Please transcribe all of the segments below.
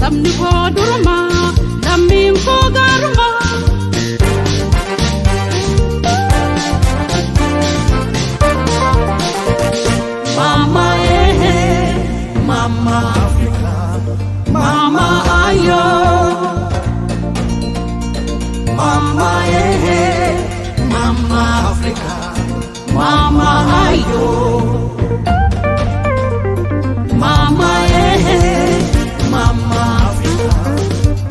sabni koo duruma lammiin koo gaaruma. Mama Mama Africa, Mama ayo, Mama Mama Africa, Mama ayo, Mama Mama Africa,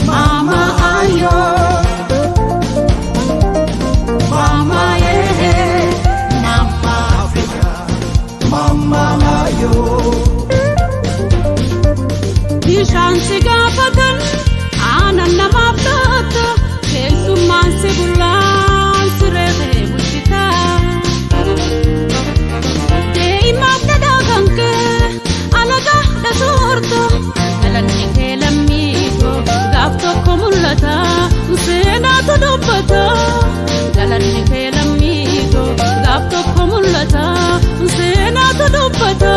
Mama ayo, Mama Mama Africa, Mama ayo. Bishaan si gaafatan aannan namaaf laata keessummaan si bullaan siree bulchitaa. Dee'imaaf dhadhaa kee alagaa dhasoorta dhalanni kee lammiitoo gaaf tokko mul'ata seenaatu dubbata. Dhalanni kee lammiitoo gaaf tokko mul'ata seenaatu dubbata.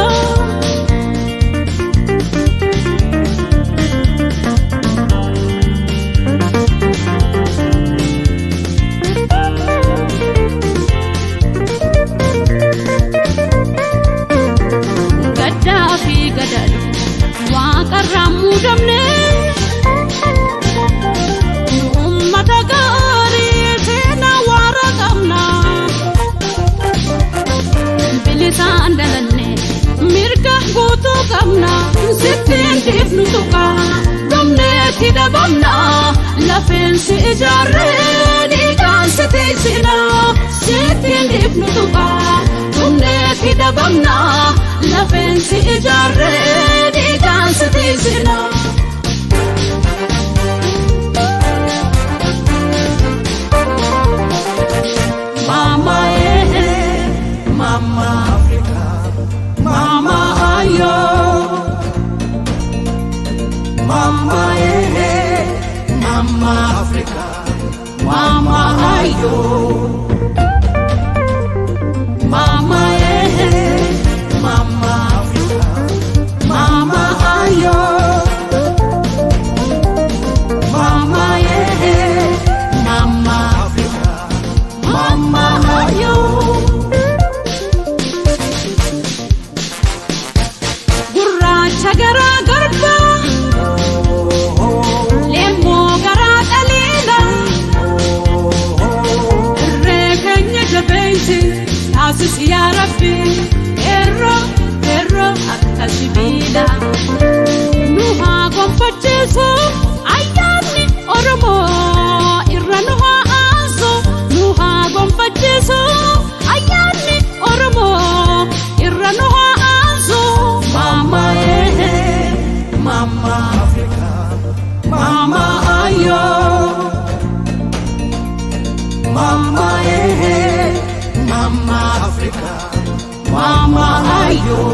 Waaqarraan muudamne uummata gaarii seenaa waara qabna. Bilisaan dhalanne mirga guutuu qabna. Sittiin dhiifnu tuqaa dhumneetti dhabamna. Lafeensi ijaarree dhiigaan si tiisina. Sittiin dhiifnu tuqaa dhumneetti dhabamna. Lafeensi ijaarree dhiigaan si tiisina. Mama Mama Africa, Mama ayo, Mama Mama Africa, Mama ayo, Mama Mama Africa, Mama ayo, Mama Mama Africa, Mama ayo. Gurraacha garaa garba leemmoo garaa dhaliila irree keenya jabeessi taasisi yaa Rabbi. Erroo akka sibiila nu haa gonfachiisu ayyaanni Oromoo irra nu haa aansu. Nu haa gonfachiisu ayyaanni Oromoo irra nu haa aansu. Mama Mama Africa, Mama ayo, Mama Mama Africa, Mama ayo.